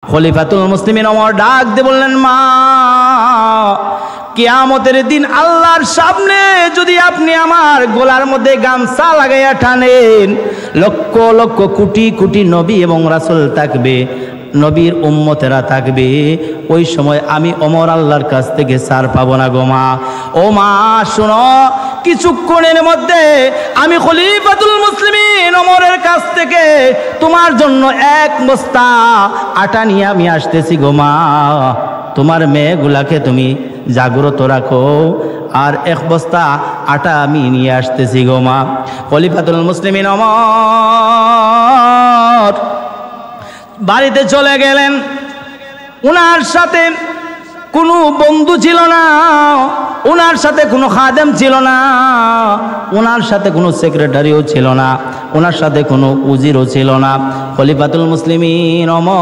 খলিফাতুল মুসলিমিন ওমর ডাক দিয়ে বললেন, মা, কিয়ামতের দিন আল্লাহর সামনে যদি আপনি আমার গলার মধ্যে গামছা লাগাইয়া টানেন, লক্ষ লক্ষ কোটি কোটি নবী এবং রাসূল থাকবে, নবীর উম্মতেরা থাকবে, ওই সময় আমি ওমর আল্লাহর কাছ থেকে ছাড় পাবো না গো মা। ও মা শোনো, কিছুক্ষণের মধ্যে আমি খলিফাতুল মুসলিমিন ওমরের কাছ থেকে তোমার জন্য এক বস্তা আটা নিয়ে আমি আসতেছি গো মা। তোমার মেয়েগুলাকে তুমি জাগ্রত রাখো, আর এক বস্তা আটা আমি নিয়ে আসতেছি গো মা। খলিফাতুল মুসলিমিন ওমর বাড়িতে চলে গেলেন। উনার সাথে কোনো বন্ধু ছিল না, উনার সাথে কোনো খাদেম ছিল না, উনার সাথে কোনো সেক্রেটারিও ছিল না, উনার সাথে কোনো উজিরও ছিল না। খলিফাতুল মুসলিমিন ওমর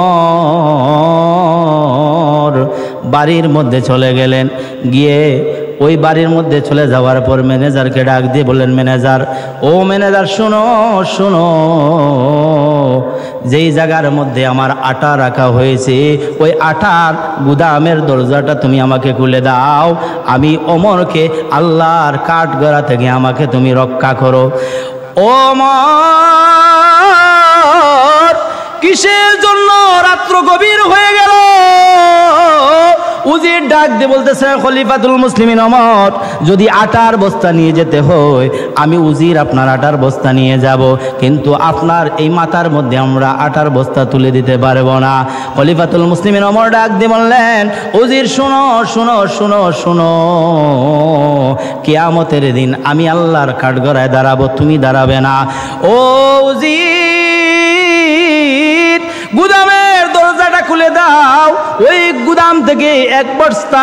বাড়ির মধ্যে চলে গেলেন। গিয়ে ওই বাড়ির মধ্যে চলে যাওয়ার পর ম্যানেজারকে ডাক দিয়ে বললেন, ম্যানেজার, ও ম্যানেজার শোনো শোনো, যেই জায়গার মধ্যে আমার আটা রাখা হয়েছে ওই আটার গুদামের দরজাটা তুমি আমাকে খুলে দাও, আমি ওমরকে আল্লাহর কাঠগড়া থেকে আমাকে তুমি রক্ষা করো। ওমর কিসের জন্য রাত্র গভীর হয়ে গেল, উজির ডাক দিয়ে বলতেছে, খলিফাতুল মুসলিমিন ওমর, যদি আটার বস্তা নিয়ে যেতে হয় আমি উজির আপনার আটার বস্তা নিয়ে যাব, কিন্তু আপনার এই মাথার মধ্যে আমরা আটার বস্তা তুলে দিতে পারবো না। খলিফাতুল মুসলিমিন ওমর ডাক দিয়ে বললেন, উজির শোনো শোনো শোনো শোনো, কিয়ামতের দিন আমি আল্লাহর কাঠগড়ায় দাঁড়াবো, তুমি দাঁড়াবে না। ও উজির, গুদামের দরজাটা খুলে দাও, ওই গুদাম থেকে এক বস্তা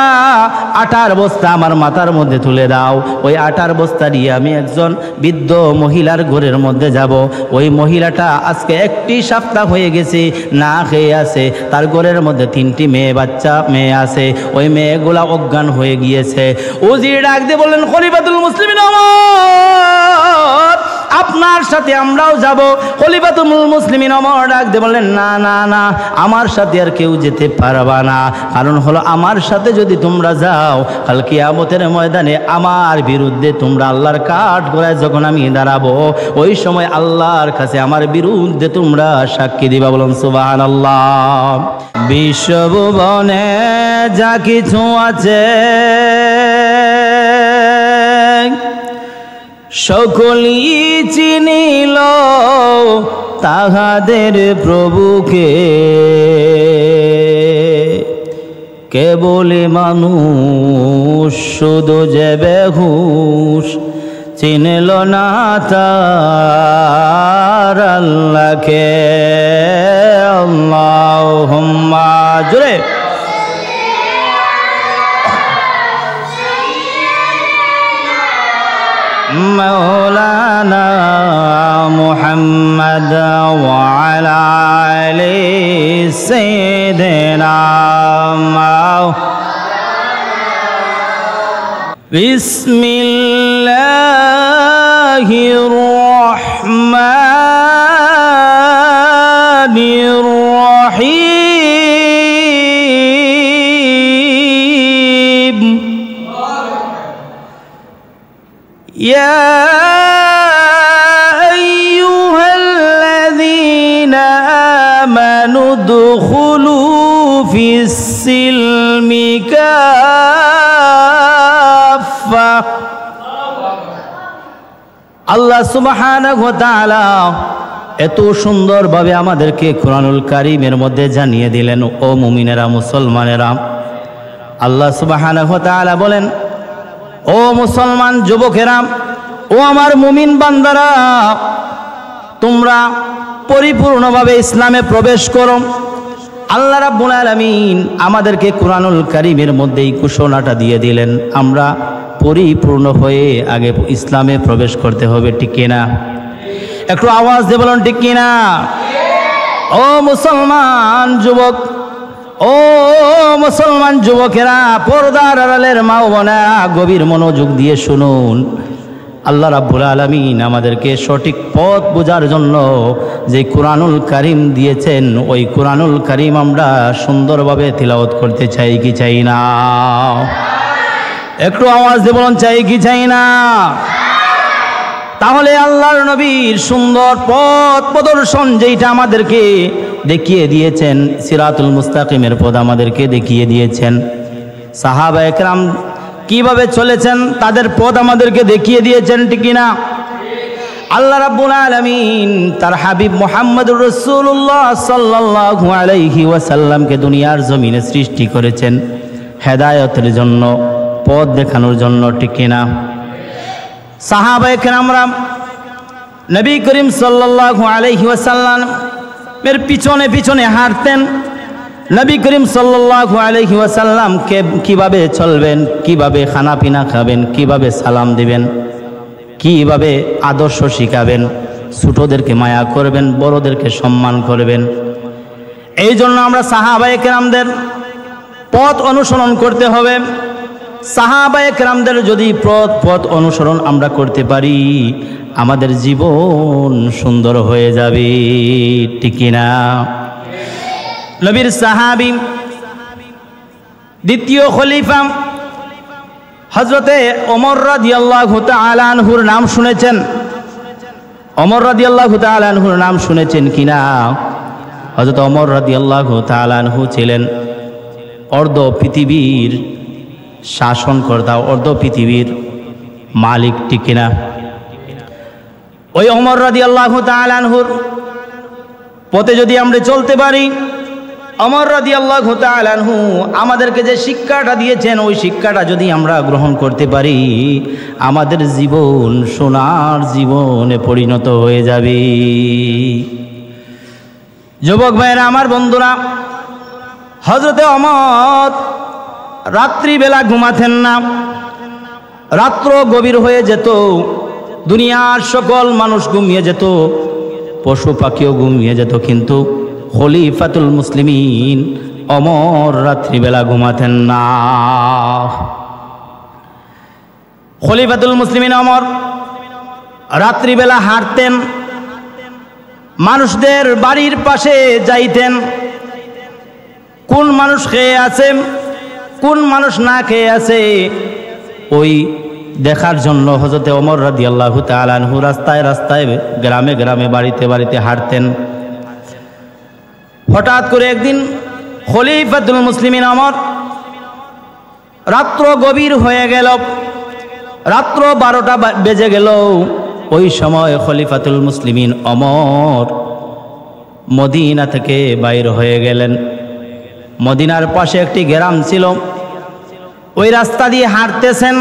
আটার বস্তা আমার মাথার মধ্যে তুলে দাও। ওই আটার বস্তা দিয়ে আমি একজন বৃদ্ধ মহিলার ঘরের মধ্যে যাব। ওই মহিলাটা আজকে একটি সপ্তাহ হয়ে গেছে না খেয়ে আছে, তার ঘরের মধ্যে 3টি বাচ্চা মেয়ে আছে, ওই মেয়েগুলা অজ্ঞান হয়ে গিয়েছে। উজির ডাক দিয়ে বললেন, খলিফাতুল মুসলিমিন ওমর, আপনার সাথে আমরাও যাব। খলিফাতুল মুসলিমিন ওমর ডাক দিয়ে বললেন, না না না, আমার সাথে আর কেউ যেতে পারবা না, কারণ হলো আমার সাথে যদি তোমরা যাও, কাল কিয়ামতের ময়দানে আমার বিরুদ্ধে তোমরা আল্লাহর কাঠগড়ায় যখন আমি দাঁড়াবো, ওই সময় আল্লাহর কাছে আমার বিরুদ্ধে তোমরা সাক্ষী দিবা। বলুন সুবহানাল্লাহ। বিশ্বভুবনে যা কিছু আছে সকলই চিনিল তাহাদের প্রভুকে, কেবলি মানুষ শুধু যে বেহুশ চিনল না তার আল্লাহকে। আল্লাহুম্মা জোরে مولانا محمد وعلى آل سيدنا بسم الله الرحمن الرحيم يا أيها الذين آمنوا ادخلوا في السلم كافة। আল্লাহ সুবহানাহু ওয়া তাআলা এত সুন্দরভাবে আমাদেরকে কুরআনুল কারীমের মধ্যে জানিয়ে দিলেন, ও মুমিনেরা, মুসলমানেরা, আল্লাহ সুবহানাহু ওয়া তাআলা বলেন, ও মুসলমান যুবকেরা, ও আমার মুমিন বান্দারা, তোমরা পরিপূর্ণভাবে ইসলামে প্রবেশ করো। আল্লাহ রাব্বুল আলামিন আমাদেরকে কুরআনুল কারীমের মধ্যে এই ঘোষণাটা দিয়ে দিলেন, আমরা পরিপূর্ণ হয়ে আগে ইসলামে প্রবেশ করতে হবে, ঠিক কিনা? একটু আওয়াজ দিয়ে বলুন, ঠিক কিনা? ও মুসলমান যুবক, ও মুসলমান যুবকেরা, পর্দার আড়ালের মা ও বোনেরা, গভীর মনোযোগ দিয়ে শুনুন। আল্লাহ রাব্বুল আলামিন আমাদেরকে সঠিক পথ বোঝার জন্য যে কুরআনুল কারীম দিয়েছেন, ওই কুরআনুল কারীম আমরা সুন্দরভাবে তিলাওয়াত করতে চাই কি চাই না? একটু আওয়াজ দিয়ে বলুন, চাই কি চাই না? তাহলে আল্লাহর নবীর সুন্দর পথ প্রদর্শন যেটা আমাদেরকে দেখিয়ে দিয়েছেন, সিরাতুল মুস্তাকিমের পথ আমাদেরকে দেখিয়ে দিয়েছেন। সাহাবায়ে কেরাম কিভাবে চলেছেন তাদের পথ আমাদেরকে দেখিয়ে দিয়েছেন, ঠিক কিনা? আল্লাহ রাব্বুল আলামিন তার হাবিব মুহাম্মদুর রাসূলুল্লাহ সাল্লাল্লাহু আলাইহি ওয়াসাল্লামকে দুনিয়ার জমিনে সৃষ্টি করেছেন হেদায়েতের জন্য, পথ দেখানোর জন্য, ঠিক কিনা? সাহাবায়ে কেরামরা নবী করিম সাল্লাল্লাহু আলাইহি ওয়াসাল্লাম এর পিছনে পিছনে হাঁটতেন। নবী করিম সাল্লাল্লাহু আলাইহি ওয়াসাল্লাম কিভাবে চলবেন, কিভাবে খানা পিনা খাবেন, কিভাবে সালাম দিবেন, কিভাবে আদর্শ শিখাবেন, ছোটদেরকে মায়া করবেন, বড়দেরকে সম্মান করবেন। এই জন্য আমরা সাহাবায়ে কেরামদের পথ অনুসরণ করতে হবে। সাহাবায়ে কেরামদের যদি পথ অনুসরণ আমরা করতে পারি, আমাদের জীবন সুন্দর হয়ে যাবে, ঠিক কিনা? নবীর সাহাবী দ্বিতীয় খলিফা হযরতে ওমর রাদিয়াল্লাহু তাআলা আনহুর নাম শুনেছেন? ওমর রাদিয়াল্লাহু তাআলা আনহুর নাম শুনেছেন কিনা? হযরত ওমর রাদিয়াল্লাহু তাআলা আনহু ছিলেন অর্ধ পৃথিবীর শাসনকর্তা, অর্ধ পৃথিবীর মালিক, ঠিক কিনা? ওই ওমর রাদিয়াল্লাহু তাআলা আনহুর পথে যদি আমরা চলতে পারি, ওমর রাদিয়াল্লাহু তাআলা আনহু আমাদেরকে যে শিক্ষাটা দিয়েছেন, ওই শিক্ষাটা যদি আমরা গ্রহণ করতে পারি, আমাদের জীবন সোনার জীবনে পরিণত হয়ে যাবে। যুবক ভাইরা, আমার বন্ধুরা, হযরতে ওমর রাত্রিবেলা ঘুমাতেন না। রাত্র গভীর হয়ে যেত, দুনিয়ার সকল মানুষ ঘুমিয়ে যেত, পশু পাখিও ঘুমিয়ে যেত, কিন্তু খলিফাতুল মুসলিমিন ওমর রাত্রিবেলা ঘুমাতেন না। খলিফাতুল মুসলিমিন ওমর রাত্রিবেলা হাঁটতেন, মানুষদের বাড়ির পাশে যাইতেন, কোন মানুষ খেয়ে আছে, কোন মানুষ না খেয়ে আছে, ওই দেখার জন্য হযরতে ওমর রাদিয়াল্লাহু তাআলা আনহু রাস্তায় রাস্তায়, গ্রামে গ্রামে, বাড়িতে বাড়িতে হাঁটতেন। হঠাৎ করে একদিন খলিফাতুল মুসলিমিন ওমর, রাত্র গভীর হয়ে গেল, রাত্র 12টা বেজে গেল। ওই সময় খলিফাতুল মুসলিমিন ওমর মদিনা থেকে বাইর হয়ে গেলেন। মদিনার পাশে একটি গ্রাম ছিল, ওই রাস্তা দিয়ে হাঁটতেছেন।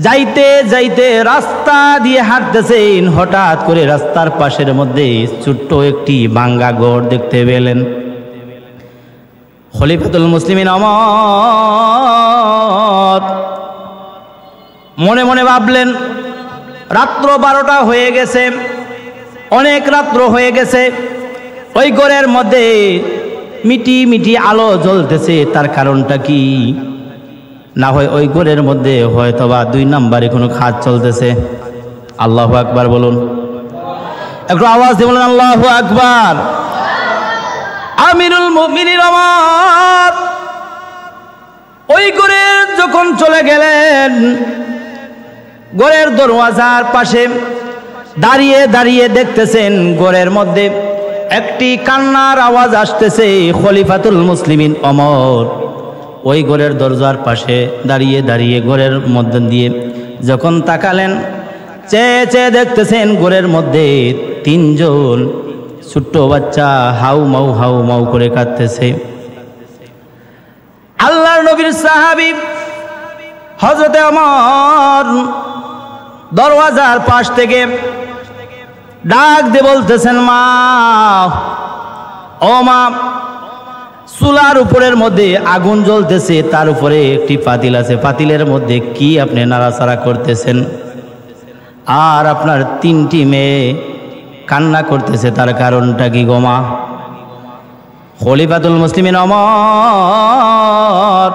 যাইতে যাইতে রাস্তা দিয়ে হাঁটতেছেন, হঠাৎ করে রাস্তার পাশের মধ্যে ছোট্ট একটি ভাঙ্গা ঘর দেখতে পেলেন। খলিফাতুল মুসলিমিন ওমর মনে মনে ভাবলেন, রাত্র 12টা হয়ে গেছে, অনেক রাত্র হয়ে গেছে, ওই ঘরের মধ্যে মিটি মিটি আলো জ্বলতেছে, তার কারণটা কি? না হয় ওই ঘরের মধ্যে হয়তোবা 2 নম্বরে কোনো কাজ চলতেছে। আল্লাহু আকবার বলুন, একটু আওয়াজ দিয়ে বলুন আল্লাহু আকবার। আমিরুল মুমিনিন ওমর ওই ঘরে যখন চলে গেলেন, ঘরের দরওয়াজার পাশে দাঁড়িয়ে দাঁড়িয়ে দেখতেছেন ঘরের মধ্যে একটি কান্নার আওয়াজ আসতেছে। খলিফাতুল মুসলিমিন ওমর ওই ঘরের দরজার পাশে দাঁড়িয়ে দাঁড়িয়ে ঘরের মধ্যে দিয়ে যখন তাকালেন, চেয়ে চেয়ে দেখতেছেন ঘরের মধ্যে 3 জন ছোট্ট বাচ্চা হাউ মাউ করে কাঁদতেছে। আল্লাহর নবীর সাহাবী হযরতে ওমর দরওয়াজার পাশ থেকে ডাক দিয়ে বলতেছেন, মা, ও মা, চুলার উপরের মধ্যে আগুন জ্বলতেছে, তার উপরে একটি পাতিল আছে, পাতিলের মধ্যে কি আপনি নাড়াচাড়া করতেছেন? আর আপনার 3টি মেয়ে কান্না করতেছে, তার কারণটা কি গো মা? খলিফাতুল মুসলিমিন ওমর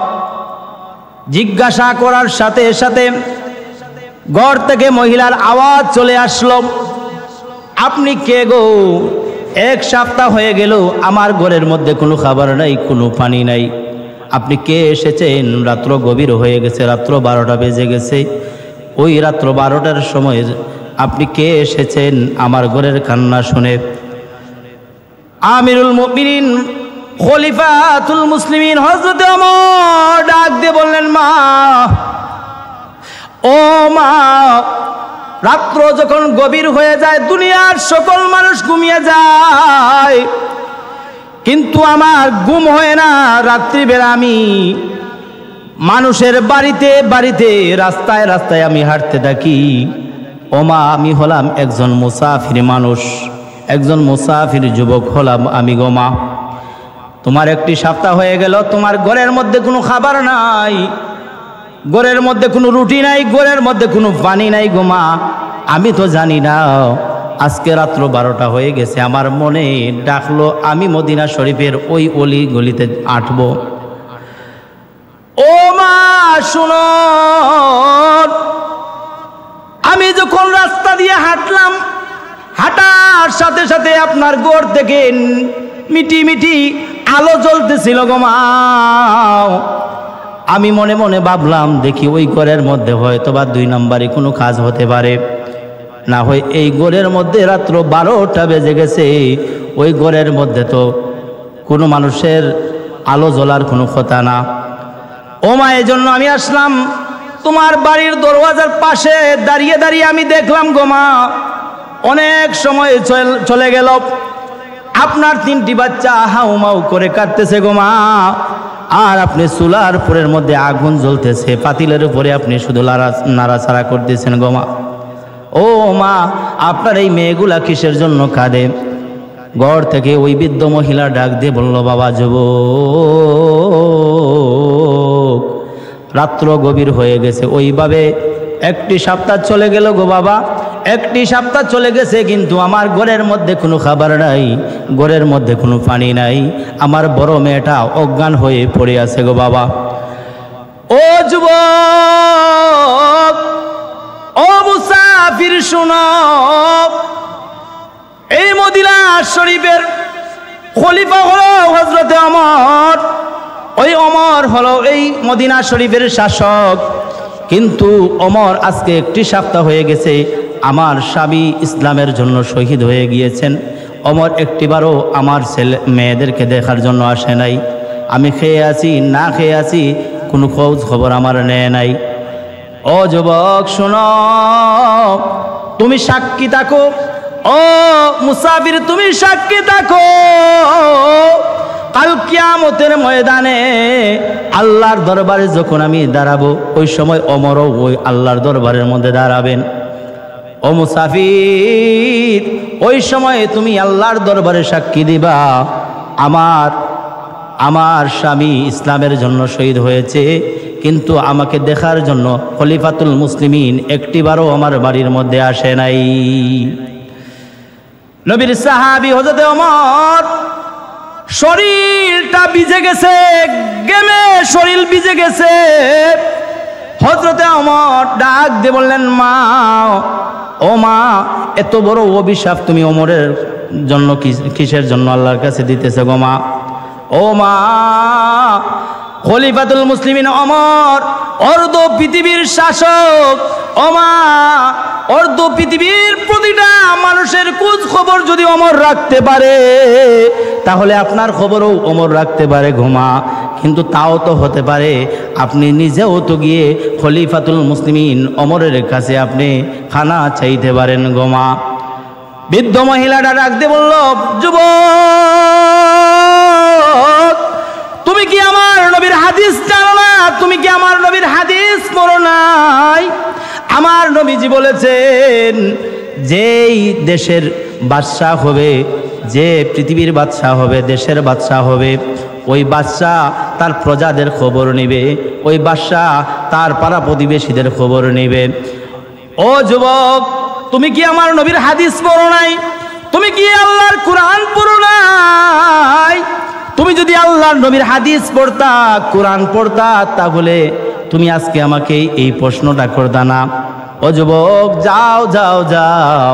জিজ্ঞাসা করার সাথে সাথে ঘর থেকে মহিলার আওয়াজ চলে আসলো, আপনি কে গো? এক সপ্তাহ হয়ে গেল আমার ঘরের মধ্যে কোনো খাবার নাই, কোনো পানি নাই, আপনি কে এসেছেন? রাত্র গভীর হয়ে গেছে, রাত্র 12টা বেজে গেছে। ওই রাত্র 12টার সময় আপনি কে এসেছেন আমার ঘরের কান্না শুনে? আমিরুল মুমিনিন খলিফাতুল মুসলিমিন হযরত ওমর ডাক দিয়ে বললেন, মা, ও মা, রাত্র যখন গভীর হয়ে যায় দুনিয়ার সকল মানুষ ঘুমিয়ে যায়, কিন্তু আমার ঘুম হয় না। রাত্রিবেলা আমি মানুষের বাড়িতে বাড়িতে রাস্তায় রাস্তায় আমি হাঁটতে থাকি। ও মা, আমি হলাম একজন মুসাফির মানুষ, একজন মুসাফির যুবক হলাম আমি গো মা। তোমার একটি সপ্তাহ হয়ে গেল, তোমার ঘরের মধ্যে কোনো খাবার নাই, ঘরের মধ্যে কোনো রুটি নাই, ঘরের মধ্যে কোনো পানি নাই গো মা। আমি তো জানি না আজকে রাত্র 12টা হয়ে গেছে, আমার মনে ডাকলো আমি মদিনা শরীফের ওই অলি গলিতে আঁটবো। ও মা শুনো, আমি যখন রাস্তা দিয়ে হাঁটলাম, হাঁটার সাথে সাথে আপনার ঘর থেকে মিটি মিটি আলো জ্বলতেছিল গো মা। আমি মনে মনে ভাবলাম, দেখি ওই ঘরের মধ্যে হয়তো বা 2 নম্বরে কোনো কাজ হতে পারে, না হয় এই ঘরের মধ্যে রাত্র 12টা বেজে গেছে, ওই ঘরের মধ্যে তো কোনো মানুষের আলো জ্বলার কোনো কথা না। ও মা, এই জন্য আমি আসলাম তোমার বাড়ির দরওয়াজার পাশে দাঁড়িয়ে দাঁড়িয়ে আমি দেখলাম গো মা, অনেক সময় চলে গেল, আপনার 3টি বাচ্চা হাউমাউ করে কাঁদতেছে গো মা, আর আপনি চুলার উপরের মধ্যে আগুন জ্বলতেছে, পাতিলের উপরে আপনি শুধু নাড়াচাড়া করতেছেন গো মা। ও মা, আপনার এই মেয়েগুলা কিসের জন্য কাঁদে? ঘর থেকে ওই বৃদ্ধ মহিলা ডাক দিয়ে বলল, বাবা যুবক, রাত্র গভীর হয়ে গেছে, ওইভাবে একটি সপ্তাহ চলে গেল গো বাবা, একটি সপ্তাহ চলে গেছে, কিন্তু আমার ঘরের মধ্যে কোনো খাবার নাই, ঘরের মধ্যে কোনো পানি নাই, আমার বড় মেয়েটা অজ্ঞান হয়ে পড়ে আছে গো বাবা। ও যুবক, ও মুসাফির শুনো, এই মদিনা শরীফের খলিফা হলো হযরতে ওমর, ওই ওমর হলো এই মদিনা শরীফের শাসক, কিন্তু ওমর আজকে একটি সপ্তাহ হয়ে গেছে আমার স্বামী ইসলামের জন্য শহীদ হয়ে গিয়েছেন। ওমর একটিবারও আমার ছেলে মেয়েদেরকে দেখার জন্য আসে নাই, আমি খেয়ে আছি না খেয়ে আছি কোনো খোঁজ খবর আমার নেয় নাই। ও যুবক শোনো, তুমি সাক্ষী থাকো, ও মুসাফির তুমি সাক্ষী থাকো, কাল কিয়ামতের ময়দানে আল্লাহর দরবারে যখন আমি দাঁড়াবো, ওই সময় ওমরও ওই আল্লাহর দরবারের মধ্যে দাঁড়াবেন। ও মুসাফির, ওই সময় তুমি আল্লাহর দরবারে সাক্ষী দিবা, আমার স্বামী ইসলামের জন্য শহীদ হয়েছে, কিন্তু আমাকে দেখার জন্য খলিফাতুল মুসলিমিন একটিবারও আমার বাড়ির মধ্যে আসে নাই। নবীর সাহাবী হযরতে ওমর শরীরটা ভিজে গেছে, গেমে শরীর ভিজে গেছে। হযরতে ওমর ডাক দিয়ে বললেন, মা, ও মা, এত বড় অভিশাপ তুমি ওমরের জন্য কিসের জন্য আল্লাহর কাছে দিতেছে গো মা? ও মা, খলিফাতুল মুসলিমিন ওমর অর্ধ পৃথিবীর শাসক, ও মা, অর্ধ পৃথিবীর প্রতিটা মানুষের খোঁজ খবর যদি ওমর রাখতে পারে, তাহলে আপনার খবরও ওমর রাখতে পারে গো মা। কিন্তু তাও তো হতে পারে আপনি নিজেও তো গিয়ে খলিফাতুল মুসলিমিন ওমরের কাছে আপনি খানা চাইতে পারেন গো মা। বৃদ্ধ মহিলাটা ডাক দিয়ে বলল, যুবক, তুমি কি আমার নবীর হাদিস জানো না? তুমি কি আমার নবীর হাদিস পড়ো নাই? আমার নবীজি বলেছেন, যেই দেশের বাদশাহ হবে, যে পৃথিবীর বাদশাহ হবে, দেশের বাদশাহ হবে, ওই বাদশাহ তার প্রজাদের খবর নেবে, ওই বাদশাহ তার পাড়া প্রতিবেশীদের খবর নেবে। ও যুবক, তুমি কি আমার নবীর হাদিস পড়ো নাই? তুমি কি আল্লাহর কোরআন পড়ো নাই? তুমি যদি আল্লাহর নবীর হাদিস পড়তা, কোরআন পড়তা, তাহলে তুমি আজকে আমাকে এই প্রশ্নটা করতা না। ও যুবক, যাও যাও যাও,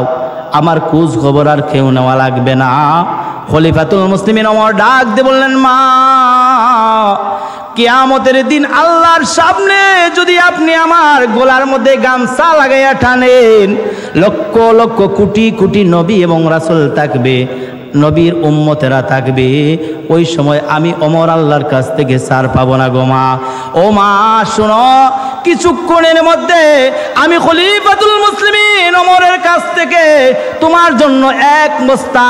আমার খোঁজ খবর আর কেউ নেওয়া লাগবে না। খলিফাতুল মুসলিমিন ওমর ডাক দিয়ে বললেন, মা, কিয়ামতের দিন আল্লাহর সামনে যদি আপনি আমার গলার মধ্যে গামছা লাগাইয়া টানেন, লক্ষ লক্ষ কোটি কোটি নবী এবং রাসূল থাকবে, নবীর উম্মতেরা থাকবে, ওই সময় আমি ওমর আল্লাহর কাছ থেকে ছাড় পাবো না গো মা। ও মা শোনো, কিছুক্ষণের মধ্যে আমি খলিফাতুল মুসলিমিন ওমরের কাছ থেকে তোমার জন্য এক বস্তা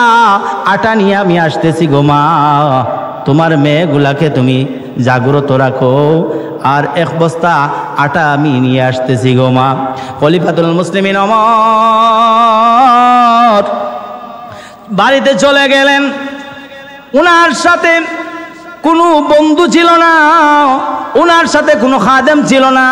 আটা নিয়ে আমি আসতেছি গো মা। তোমার মেয়েগুলাকে তুমি জাগ্রত রাখো, আর এক বস্তা আটা আমি নিয়ে আসতেছি গো মা। খলিফাতুল মুসলিমিন ওমর বাড়িতে চলে গেলেন। ওনার সাথে কোনো বন্ধু ছিল না, ওনার সাথে কোনো খাদেম ছিল না,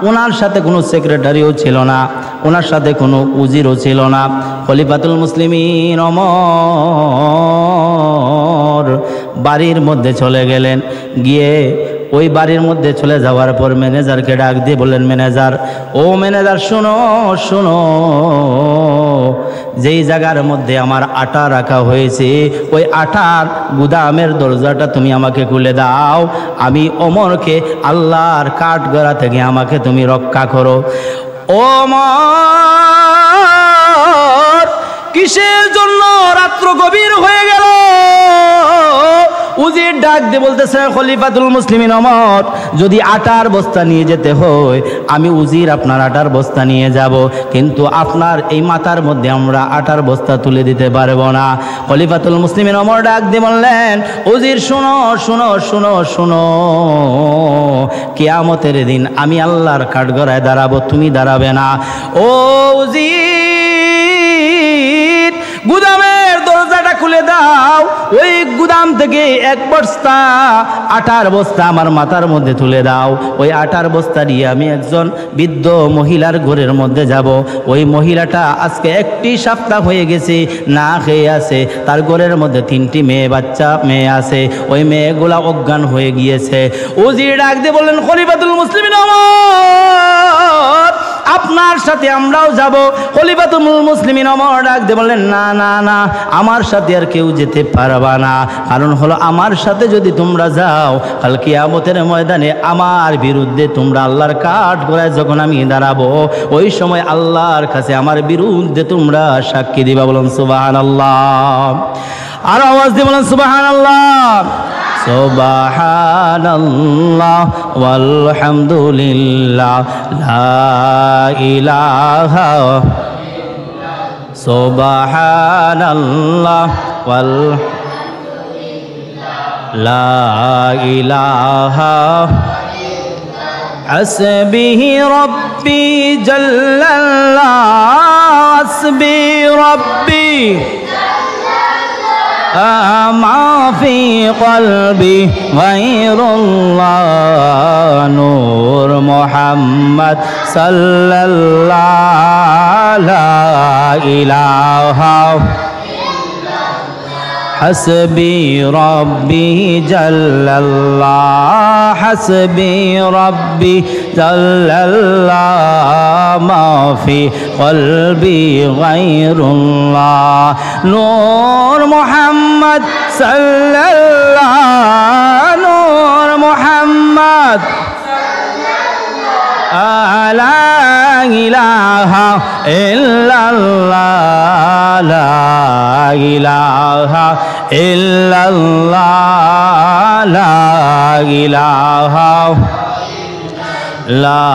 ওনার সাথে কোনো সেক্রেটারিও ছিল না, ওনার সাথে কোনো উজিরও ছিল না। খলিফাতুল মুসলিমিন ওমর বাড়ির মধ্যে চলে গেলেন। গিয়ে ওই বাড়ির মধ্যে চলে যাওয়ার পর ম্যানেজারকে ডাক দিয়ে বললেন, ম্যানেজার, ও ম্যানেজার, শোনো শোনো, যেই জায়গার মধ্যে আমার আটা রাখা হয়েছে ওই আটার গুদামের দরজাটা তুমি আমাকে খুলে দাও। আমি ওমরকে আল্লাহর কাঠগড়া থেকে আমাকে তুমি রক্ষা করো। ওমর কিসের জন্য রাত্র গভীর হয়ে গেল, উজির ডাক দিয়ে বলতেছে, খলিফাতুল মুসলিমিন ওমর, যদি আটার বস্তা নিয়ে যেতে হয় আমি উজির আপনার আটার বস্তা নিয়ে যাব, কিন্তু আপনার এই মাথার মধ্যে আমরা আটার বস্তা তুলে দিতে পারবো না। খলিফাতুল মুসলিমিন ওমর ডাক দিয়ে বললেন, উজির শোনো শোনো শোনো শোনো, কিয়ামতের দিন আমি আল্লাহর কাঠগড়ায় দাঁড়াবো, তুমি দাঁড়াবে না। ও উজির, গুদামের দরজাটা খুলে দাও, ওই গুদাম থেকে এক বস্তা আটার বস্তা আমার মাথার মধ্যে তুলে দাও। ওই আটার বস্তা দিয়ে আমি একজন বৃদ্ধ মহিলার ঘরের মধ্যে যাব। ওই মহিলাটা আজকে একটি সপ্তাহ হয়ে গেছে, না খেয়ে আছে, তার ঘরের মধ্যে 3টি বাচ্চা মেয়ে আছে, ওই মেয়েগুলা অজ্ঞান হয়ে গিয়েছে। উজির ডাক দিয়ে বললেন, খলিফাতুল মুসলিমিন ওমর, আপনার সাথে আমরাও যাব। খলিফাতুল মুসলিমিন ওমর ডাক দিয়ে বললেন, না না না, আমার সাথে আর কেউ যেতে পারবা না। কারণ হলো, আমার সাথে যদি তোমরা যাও, কাল কিয়ামতের ময়দানে আমার বিরুদ্ধে তোমরা আল্লাহর কাঠগড়ায় যখন আমি দাঁড়াবো, ওই সময় আল্লাহর কাছে আমার বিরুদ্ধে তোমরা সাক্ষী দিবা। বলুন সুবহানাল্লাহ, আর আওয়াজ দিয়ে বলুন সুবহানাল্লাহ। সুবহানাল্লাহ ওয়ালহামদুলিল্লাহ লা ইলাহা, সুবহানাল্লাহ ওয়াল লা ইলাহা, হাসবিহি রব্বি জাল্লাল্লাহ, হাসবি রব্বি মা ফি কলবি গায়রুল্লাহ, নূর মুহাম্মদ সাল্লাল্লাহু লা ইলাহা, হাসবি রব্বি জাল্লাল্লাহ, হাসবি রব্বি জাল্লাল্লাহ, মা ফি কলবি গায়রুল্লাহ, নূর মুহাম্মদ সাল্লাল্লাহ, নূর মুহাম্মদ লা ইলাহা ইল্লাল্লাহ, লা ইলাহা ইল্লাল্লাহ, লা ইলাহা, লা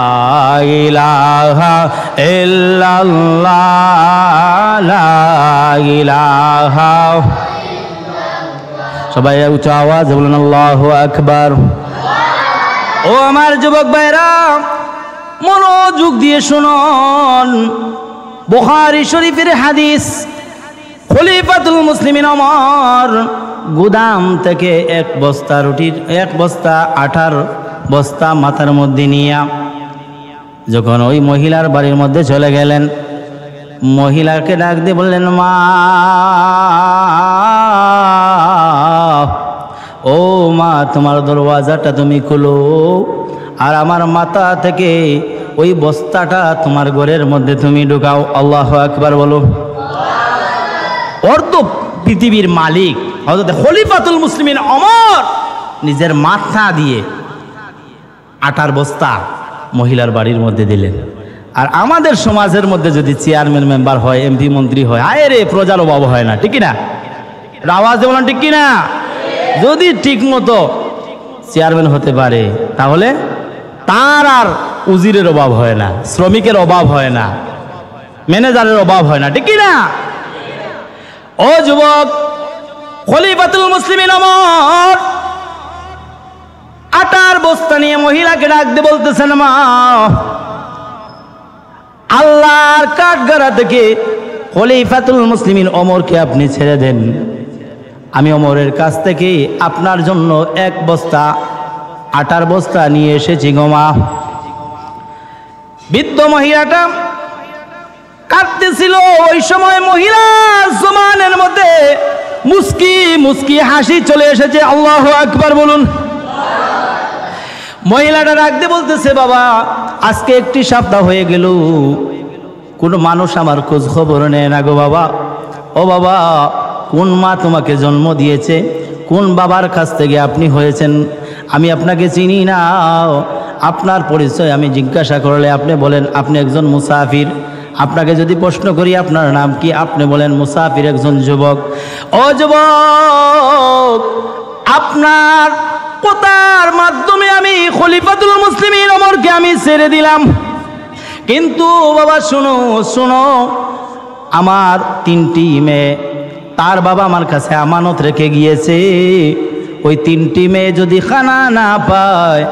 ইলাহা ইল্লাল্লাহ, লা ইলাহা। সবাই উচ্চ আওয়াজে বলুন আল্লাহু আকবার। ও আমার যুবক ভাইরা, মনোযোগ দিয়ে শুনুন, বুখারী শরীফের হাদিস। খলিফাতুল মুসলিমিন ওমর গুদাম থেকে এক বস্তা রুটির, এক বস্তা আটার বস্তা মাথার মধ্যে নিয়ে যখন ওই মহিলার বাড়ির মধ্যে চলে গেলেন, মহিলাকে ডাক দিয়ে বললেন, মা, ও মা, তোমার দরওয়াজাটা তুমি খুলো, আর আমার মাথা থেকে ওই বস্তাটা তোমার ঘরের মধ্যে তুমি ঢুকাও। আল্লাহু আকবার বলো। অর্ধ পৃথিবীর মালিক হযরত খলিফাতুল মুসলিমিন ওমর নিজের মাথা দিয়ে আটার বস্তা মহিলার বাড়ির মধ্যে দিলেন। আর আমাদের সমাজের মধ্যে যদি চেয়ারম্যান মেম্বার হয়, এমপি মন্ত্রী হয়, আয় রে প্রজার অভাব হয় না, ঠিক না? আওয়াজ দেব না, ঠিক কিনা? যদি ঠিক মতো চেয়ারম্যান হতে পারে তাহলে তার আর উজিরের অভাব হয় না, শ্রমিকের অভাব হয় না, ম্যানেজারের অভাব হয় না, ঠিক কিনা? ও যুবক, খলিফাতুল মুসলিমিন ওমর আটার বস্তা নিয়ে মহিলাকে ডাক দিয়ে বলতেছেন, মা, আল্লাহর কাঠগড়া থেকে খলিফাতুল মুসলিমিন ওমরকে আপনি ছেড়ে দেন। আমি ওমরের কাছ থেকে আপনার জন্য এক বস্তা আটার বস্তা নিয়ে এসেছি গো মা। বৃদ্ধ মহিলাটা কাঁদতেছিল। ওই সময় মহিলার জবানের মধ্যে মুস্কি মুস্কি হাসি চলে এসেছে। আল্লাহু আকবার বলুন। মহিলাটা ডাকতে বলতেছে, বাবা, আজকে একটি সপ্তাহ হয়ে গেল, কোনো মানুষ আমার খোঁজ খবর নেয় না গো বাবা। ও বাবা, কোন মা তোমাকে জন্ম দিয়েছে? কোন বাবার কাছ থেকে আপনি হয়েছেন? আমি আপনাকে চিনি না। আপনার পরিচয় আমি জিজ্ঞাসা করলে আপনি বলেন আপনি একজন মুসাফির। আপনাকে যদি প্রশ্ন করি আপনার নাম কি, আপনি বলেন মুসাফির, একজন যুবক। ও যুবক, আপনার কথার মাধ্যমে আমি খলিফাতুল মুসলিমিন ওমরকে আমি ছেড়ে দিলাম, কিন্তু বাবা শুনো শুনো, আমার 3টি মেয়ে তার বাবা আমার কাছে আমানত রেখে গিয়েছে। ওই 3টি মেয়ে যদি খানা না পায়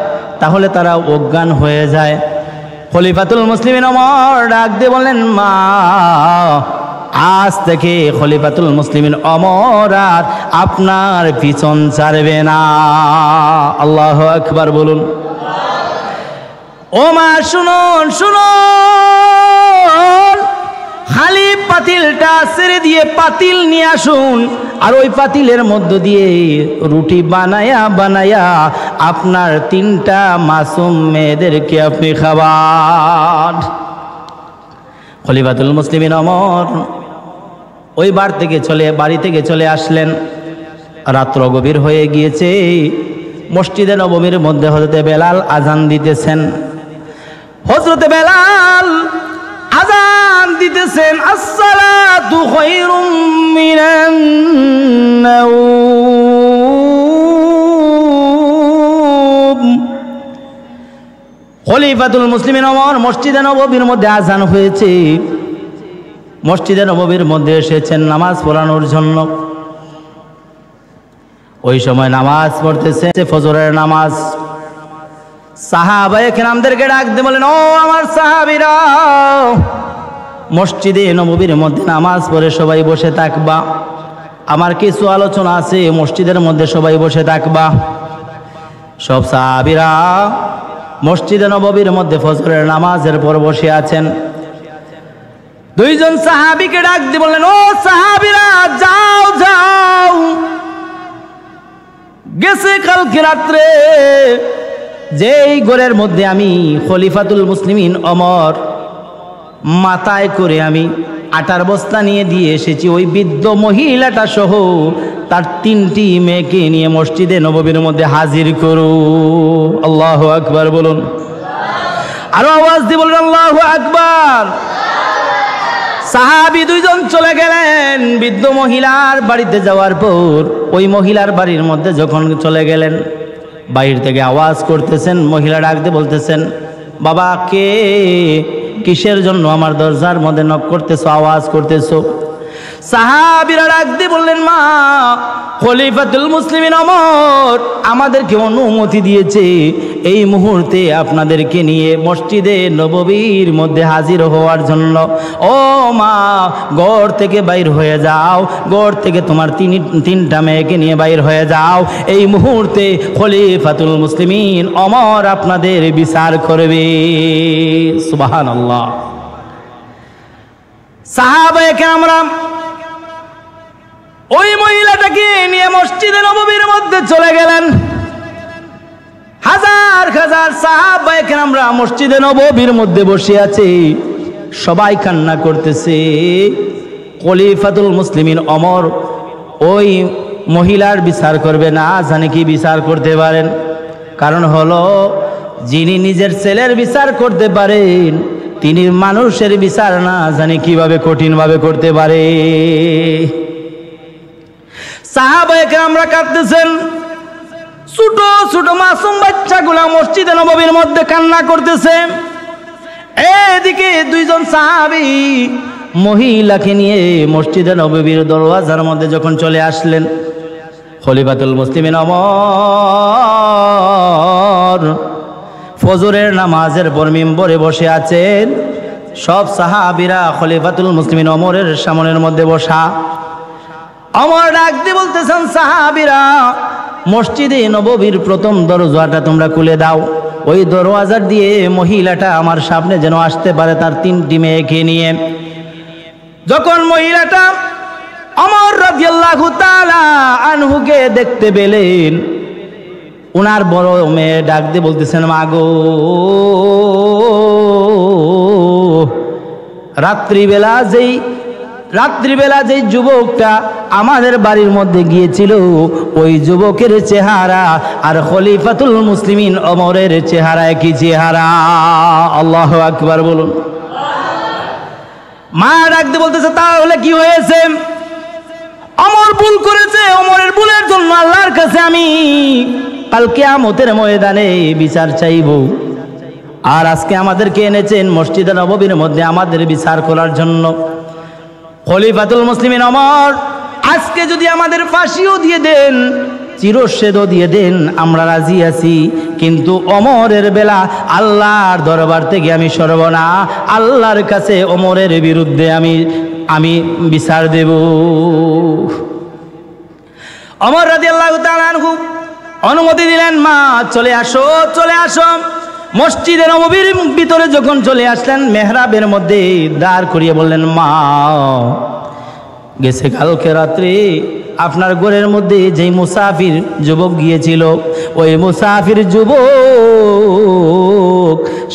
তাহলে তারা অজ্ঞান হয়ে যায়। খলিফাতুল মুসলিমিন ওমর ডাক দিয়ে বললেন, মা, আজ থেকে খলিফাতুল মুসলিমিন ওমর আর আপনার পিছন ছাড়বে না। আল্লাহু আকবার বলুন। ও মা, শুনুন শুনুন, খালি পাতিলটা ছেড়ে দিয়ে পাতিল নিয়ে আসুন, আর ওই পাতিলের মধ্য দিয়ে রুটি বানায়া বানায়া আপনার 3টা মাসুম মেয়েদেরকে আপনি খাবার। খলিফাতুল মুসলিমিন ওমর ওই বাড়ি থেকে চলে আসলেন। রাত্র গভীর হয়ে গিয়েছে। মসজিদে নববীর মধ্যে হযরতে বেলাল আজান দিতেছেন। হযরতে বেলাল আজান দিতেছেন, আসসালাতু খায়রুম মিনান নাওম। খলিফাতুল মুসলিমিন ওমর মসজিদে নববীর মধ্যে আজান হয়েছে, মসজিদে নববীর মধ্যে এসেছেন নামাজ পড়ানোর জন্য। ওই সময় নামাজ পড়তেছে ফজরের নামাজ। সাহাবায়ে কেরামদেরকে ডাক দিয়ে বলেন, ও আমার সাহাবীরা, মসজিদে নববীর মধ্যে নামাজ পড়ে সবাই বসে থাকবা, আমার কিছু আলোচনা আছে, মসজিদের মধ্যে সবাই বসে থাকবা। সব সাহাবীরা মসজিদে নববীর মধ্যে ফজরের নামাজের পর বসে আছেন। 2জন সাহাবীকে ডাক দিয়ে বললেন, ও সাহাবীরা, যাও যাও, গেছে কালকে রাত্রে যেই ঘরের মধ্যে আমি খলিফাতুল মুসলিমিন ওমর মাথায় করে আমি আটার বস্তা নিয়ে দিয়ে এসেছি, ওই বৃদ্ধ মহিলাটা সহ তার 3টি মেয়েকে নিয়ে মসজিদে নববীর মধ্যে হাজির করো। আল্লাহু আকবার বলুন। আরো আওয়াজ দিয়ে বলুন আল্লাহু আকবার। সাহাবী 2জন চলে গেলেন। বৃদ্ধ মহিলার বাড়িতে যাওয়ার পর ওই মহিলার বাড়ির মধ্যে যখন চলে গেলেন, বাইরে থেকে আওয়াজ করতেছেন। মহিলা ডাক দিয়ে বলতেছেন, বাবা, কে, কিসের জন্য আমার দরজার মধ্যে নক করতেছো, আওয়াজ করতেছো? সাহাবীরা ডাক দিয়ে বললেন, মা, খলিফাতুল মুসলিমিন ওমর আমাদেরকে অনুমতি দিয়েছে এই মুহূর্তে আপনাদেরকে নিয়ে মসজিদে নববীর মধ্যে হাজির হওয়ার জন্য। ও মা, ঘর থেকে বাইর হয়ে যাও, ঘর থেকে তোমার 3টা মেয়েকে নিয়ে বাইর হয়ে যাও, এই মুহূর্তে খলিফাতুল মুসলিমিন ওমর আপনাদের বিচার করবে। সুবহানাল্লাহ। সাহাবায়ে কেরামরা ওই মহিলাটাকে নিয়ে মসজিদে নববীর মধ্যে চলে গেলেন। হাজার হাজার আর সাহাবায়ে কেরামরা মসজিদে নববীর মধ্যে বসে আছে, সবাই কান্না করতেছে। খলিফাতুল মুসলিমিন ওমর ওই মহিলার বিচার করবে না, জানে কি বিচার করতে পারেন? কারণ হলো যিনি নিজের ছেলের বিচার করতে পারেন তিনি মানুষের বিচার না জানি কিভাবে কঠিনভাবে করতে পারে। সাহাবায়ে কেরামরা কাঁদতেছেন, ছোট ছোট মাসুম বাচ্চাগুলা মসজিদে নববীর মধ্যে কান্না করতেছে। এদিকে দুইজন সাহাবী মহিলাকে নিয়ে মসজিদে নববীর দরওয়াজার মধ্যে যখন চলে আসলেন, খলিফাতুল মুসলিমিন ওমর ফজরের নামাজের পর মিম্বরে বসে আছেন। সব সাহাবীরা খলিফাতুল মুসলিমিন ওমরের সামনের মধ্যে বসা। ওমর ডাক দিয়ে বলতেছেন, সাহাবীরা মসজিদে নববীর প্রথম দরজাটা তোমরা খুলে দাও। ওই দরওয়াজা দিয়ে মহিলাটা আমার সামনে যেন আসতে পারে তার 3টি মেয়েকে নিয়ে। যখন মহিলাটা ওমর রাদিয়াল্লাহু তাআলা আনহুকে দেখতে পেলেন, উনার বড় মেয়ে ডাক দিয়ে বলতেছেন, মা গো, রাত্রিবেলা যেই যুবকটা আমাদের বাড়ির মধ্যে গিয়েছিল ওই যুবকের চেহারা আর খলিফাতুল মুসলিমিন ওমরের চেহারা একই চেহারা। আল্লাহু আকবার বলুন। মা ডাক দিয়ে বলতেছে, তাহলে কি হয়েছে? ওমর ভুল করেছে, ওমরের ভুলের জন্য আল্লাহর কাছে আমি কাল কিয়ামতের ময়দানে বিচার চাইব। আর আজকে আমাদেরকে এনেছেন মসজিদে নববীর মধ্যে আমাদের বিচার করার জন্য। খলিফাতুল মুসলিমিন ওমর আজকে যদি আমাদের ফাঁসিও দিয়ে দেন, চিরচ্ছেদও দিয়ে দেন, আমরা রাজি আছি। কিন্তু ওমরের বেলা আল্লাহর দরবার থেকে আমি সরব না, আল্লাহর কাছে ওমরের বিরুদ্ধে আমি বিচার দেব। ওমর রাদিয়াল্লাহু তাআলা আনহু অনুমতি দিলেন, মা চলে আসো, চলে আসো। মসজিদে নববীর ভিতরে যখন চলে আসলেন, মেহরাবের মধ্যে দাঁড় করিয়ে বললেন, মা গেছে কালকে রাত্রে আপনার ঘরের মধ্যে যেই মুসাফির যুবক গিয়েছিল, ওই মুসাফির যুবক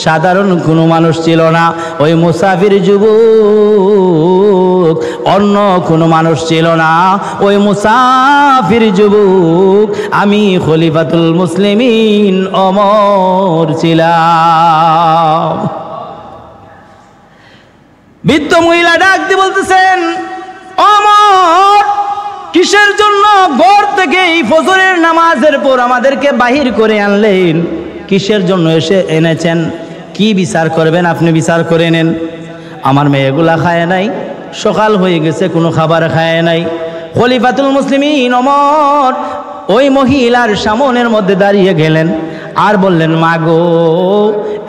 সাধারণ কোনো মানুষ ছিল না। ওই মুসাফির যুবক অন্য কোনো মানুষ ছিল না। ওই মুসাফির যুবক আমি খলিফাতুল মুসলিমিন ওমর ছিলাম। বৃদ্ধ মহিলা ডাক দিয়ে বলতেছেন, ওমর কিসের জন্য ঘর থেকে এই ফজরের নামাজের পর আমাদেরকে বাহির করে আনলেন? কিসের জন্য এনেছেন? কি বিচার করবেন? আপনি বিচার করে নেন। আমার মেয়েগুলা খায় নাই, সকাল হয়ে গেছে, কোনো খাবার খায় নাই। খলিফাতুল মুসলিমিন ওমর ওই মহিলার সামনের মধ্যে দাঁড়িয়ে গেলেন আর বললেন, মা গো,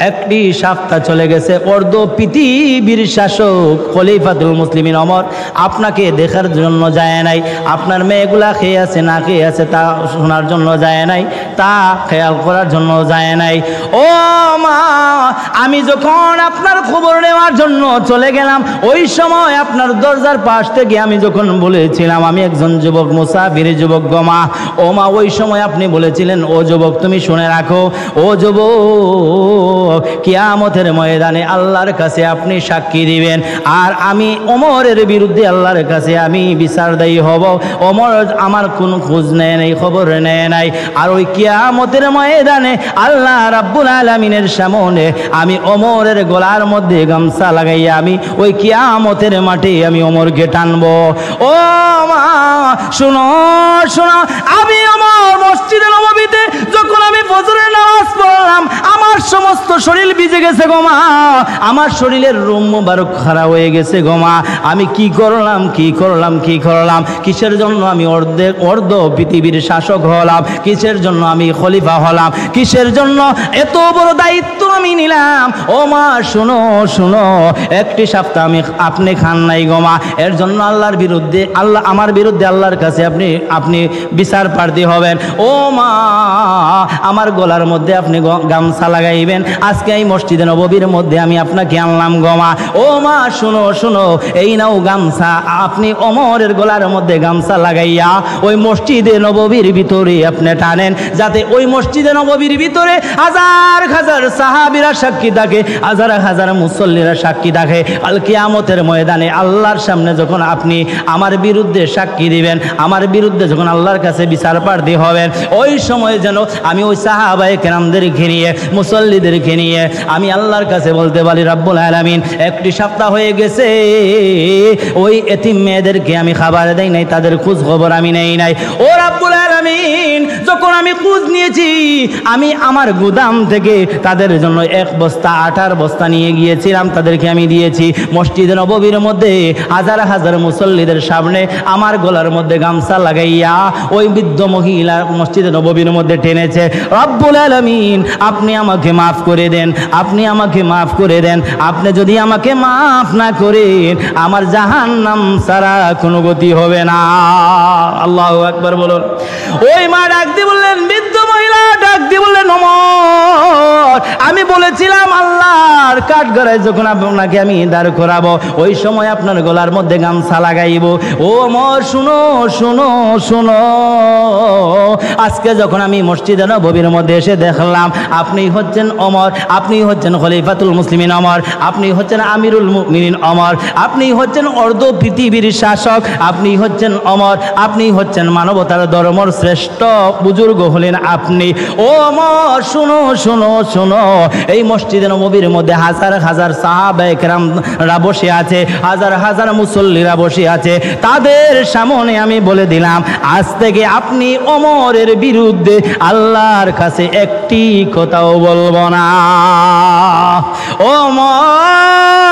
একটি সপ্তাহ চলে গেছে, অর্ধ পৃথিবীর শাসক খলিফাতুল মুসলিমিন ওমর আপনাকে দেখার জন্য যায় নাই, আপনার মেয়েগুলা খেয়ে আছে না খেয়ে আছে তা শোনার জন্য যায় নাই, তা খেয়াল করার জন্য যায় নাই। ও মা, আমি যখন আপনার খবর নেওয়ার জন্য চলে গেলাম, ওই সময় আপনার দরজার পাশ থেকে আমি যখন বলেছিলাম আমি একজন যুবক, মুসাফির যুবক গো মা, ও মা, ওই সময় আপনি বলেছিলেন, ও যুবক তুমি শুনে রাখো, ও যুবক কিয়ামতের ময়দানে আল্লাহর কাছে আপনি সাক্ষী দিবেন, আর আমি ওমরের বিরুদ্ধে আল্লাহর কাছে আমি বিচারদায়ী হব। ওমর আমার কোনো খোঁজ নেয় নাই, খবর নেয় নাই, আর ওই কিয়ামতের ময়দানে আল্লাহ রাব্বুল আলামিনের সামনে আমি ওমরের গলার মধ্যে গামছা লাগাইয়া আমি ওই কিয়ামতের মাঠে আমি ওমরকে টানবো। ও মা শোনো শোনো, আমি ওমর মসজিদে নববীতে যখন আমি ফজরের নামাজ পড়লাম, আমার সমস্ত শরীর ভিজে গেছে গো মা, আমার শরীরের রোম মুবারক খারাপ হয়ে গেছে গো মা। আমি কি করলাম কিসের জন্য আমি অর্ধ পৃথিবীর শাসক হলাম? কিসের জন্য আমি খলিফা হলাম? কিসের জন্য এত বড় দায়িত্ব আমি নিলাম? ও মা শুনো শুনো, একটি সপ্তাহ আপনি খান নাই গো মা, এর জন্য আল্লাহর বিরুদ্ধে আমার বিরুদ্ধে আল্লাহর কাছে আপনি বিচার প্রার্থী হবেন। ও মা আমার গলার মধ্যে আপনি গামছা লাগাইবেন। আজকে এই মসজিদে নববীর মধ্যে আমি আপনাকে আনলাম গো মা। ও মা শুনো শুনো, এই নাও গামছা, আপনি ওমরের গলার মধ্যে গামছা লাগাইয়া ওই মসজিদে নববীর ভিতরে আপনি টানেন, যাতে ওই মসজিদে নববীর ভিতরে হাজার হাজার সাহাবীরা সাক্ষী থাকে, হাজার হাজার মুসল্লিরা সাক্ষী থাকে। কাল কিয়ামতের ময়দানে আল্লাহর সামনে যখন আপনি আমার বিরুদ্ধে সাক্ষী দিবেন, আমার বিরুদ্ধে যখন আল্লাহর কাছে বিচার প্রার্থী হবেন, ওই সময় যেন আমি ওই সাহাবায়ে কেরামদেরকে নিয়ে, মুসল্লিদেরকে নিয়ে আমি আল্লাহর কাছে বলতে পারি, রব্বুল আলামিন একটি সপ্তাহ হয়ে গেছে ওই এতিম মেয়েদেরকে আমি খাবার দেই নাই, তাদের খোঁজ খবর আমি নেই নাই। ও রব্বুল আলামিন, যখন আমি খোঁজ নিয়েছি, আমি আমার গুদাম থেকে তাদের জন্য এক বস্তা আটার বস্তা নিয়ে গিয়েছিলাম, তাদেরকে আমি দিয়েছি। মসজিদে নববীর মধ্যে হাজার হাজার মুসল্লিদের সামনে আমার গলার মধ্যে গামছা লাগাইয়া ওই বৃদ্ধ মহিলা মসজিদে নববীর মধ্যে টেনেছে। রব্বুল আলামিন আপনি আমাকে মাফ করে দেন, আপনি আমাকে মাফ করে দেন। আপনি যদি আমাকে মাফ না করেন, আমার জাহান্নাম ছাড়া কোনো গতি হবে না। আল্লাহু আকবার বলুন। ওই মা ডাক দিয়ে বললেন, বৃদ্ধ মহিলা ডাক দিয়ে বললেন, ওমর আমি বলেছিলাম আল্লাহর কাঠগড়ায় যখন আপনাকে আমি দাঁড় করাবো, ওই সময় আপনার গলার মধ্যে গামছা লাগাইব। ও ওমর শুনো শুনো শুনো, আজকে যখন আমি মসজিদে নববীর মধ্যে এসে দেখলাম আপনি হচ্ছেন ওমর, আপনি হচ্ছেন খলিফাতুল মুসলিমিন ওমর, আপনি হচ্ছেন আমিরুল মুমিনিন ওমর, আপনি হচ্ছেন অর্ধ পৃথিবীর শাসক, আপনি হচ্ছেন ওমর, আপনি হচ্ছেন মানবতার ধর্মের শ্রেষ্ঠ বুজুর্গ হলেন আপনি। ও ওমর শুনো শুনো শুনো, এই মসজিদে নববীর মধ্যে হাজার হাজার সাহাবায়ে কেরামরা বসে আছে, হাজার হাজার মুসল্লিরা বসে আছে, তাদের সামনে আমি বলে দিলাম আজ থেকে আপনি ওমরের বিরুদ্ধে আল্লাহর কাছে একটি কথাও বলবো না। ওমর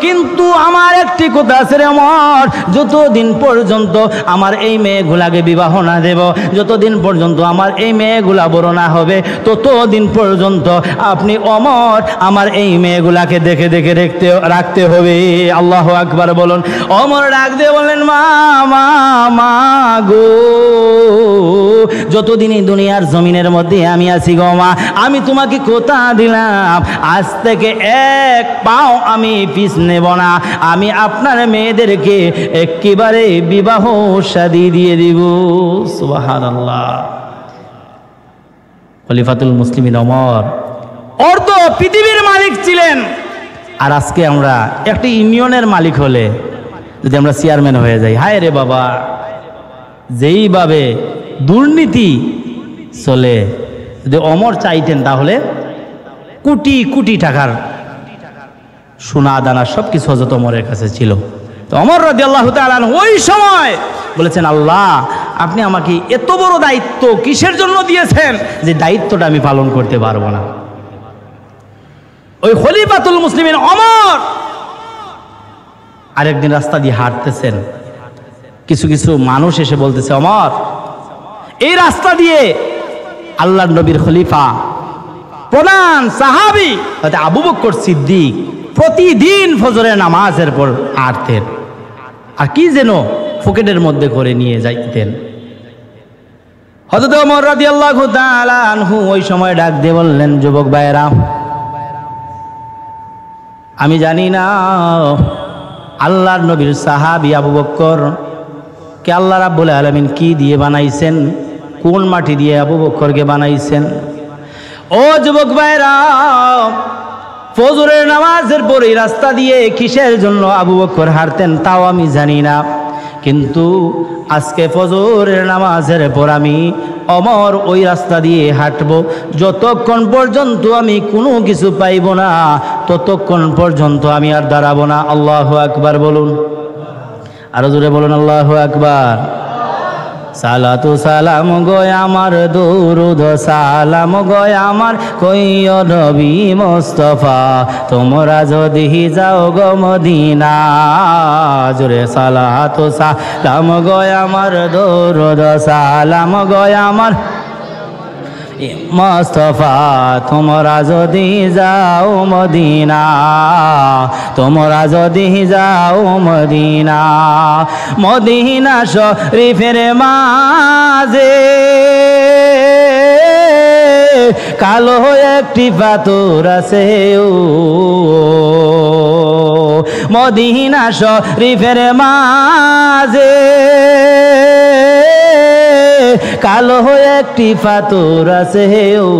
কিন্তু আমার একটি কথা আছে রে ওমর, যতদিন পর্যন্ত আমার এই মেয়েগুলাকে বিবাহ না দেব, যতদিন পর্যন্ত আমার এই মেয়েগুলা বড় না হবে, ততদিন পর্যন্ত আপনি ওমর আমার এই মেয়েগুলাকে দেখে দেখে রাখতে হবে। আল্লাহু আকবার বলুন। ওমর ডাক দিয়ে বলেন, মা মা মা গো, যতদিনই দুনিয়ার জমিনের মধ্যে আমি আছি গো মা, আমি তোমাকে কথা দিলাম আজ থেকে এক পাও আমি পিছ নেব না, আমি আপনার মেয়েদেরকে একেবারে বিবাহ শাদী দিয়ে দিব। সুবহানাল্লাহ। খলিফাতুল মুসলিমিন ওমর অর্ধ পৃথিবীর মালিক ছিলেন, আর আজকে আমরা একটি ইউনিয়নের মালিক হলে যদি আমরা চেয়ারম্যান হয়ে যাই, হায় রে বাবা, যেইভাবে দুর্নীতি চলে, যদি ওমর চাইতেন তাহলে কোটি কোটি টাকার সোনা দানা সব কিছু হযরত ওমরের কাছে ছিল। তো ওমর রাদিয়াল্লাহু তাআলা আনহু ওই সময় বলেছেন, আল্লাহ আপনি আমাকে এত বড় দায়িত্ব কিসের জন্য দিয়েছেন যে দায়িত্বটা আমি পালন করতে পারবো না। ওই খলিফাতুল মুসলিমিন ওমর আরেকদিন রাস্তা দিয়ে হাঁটতেছেন, কিছু কিছু মানুষ এসে বলতেছে, ওমর এই রাস্তা দিয়ে আল্লাহর নবীর খলিফা প্রধান সাহাবী হযরত আবু বকর সিদ্দিক প্রতিদিন ফজরের নামাজের পর হাঁটতেন, আর কি যেন পকেটের মধ্যে করে নিয়ে যাইতেন। হযরত ওমর রাদিয়াল্লাহু তাআলা আনহু ওই সময় ডাক দিয়ে বললেন, যুবক ভাইরা, আমি জানি না আল্লাহর নবীর সাহাবী আবু বকর কে আল্লাহ রাব্বুল আলামিন কি দিয়ে বানাইছেন, কোন মাটি দিয়ে আবু বকরকে বানাইছেন। ও যুবক ভাইরা, ফজরের নামাজের পরে রাস্তা দিয়ে কিসের জন্য আবু বকর হাঁটতেন তাও আমি জানি না, কিন্তু আজকে ফজরের নামাজের পর আমি ওমর ওই রাস্তা দিয়ে হাঁটবো, যতক্ষণ পর্যন্ত আমি কোনো কিছু পাইব না ততক্ষণ পর্যন্ত আমি আর দাঁড়াবো না। আল্লাহু আকবার বলুন, আরো জোরে বলুন আল্লাহু আকবার। সালাতু সালাম গয় আমার, দুরুদ সালাম গয় আমার, কইও নবী মুস্তাফা, তোমরা যদি যাও গো মদিনা। জোরে সালাতু সালাম গয় আমার, দুরুদ সালাম গয় আমার মুস্তাফা, তোমরা যদি যাও মদিনা, তোমরা যদি যাও মদিনা। মদিনা শরীফের মাঝে কালো একটি পাথর আছে ও মদিনা শরীফের মাঝে, কালো একটি পাথর আছে ও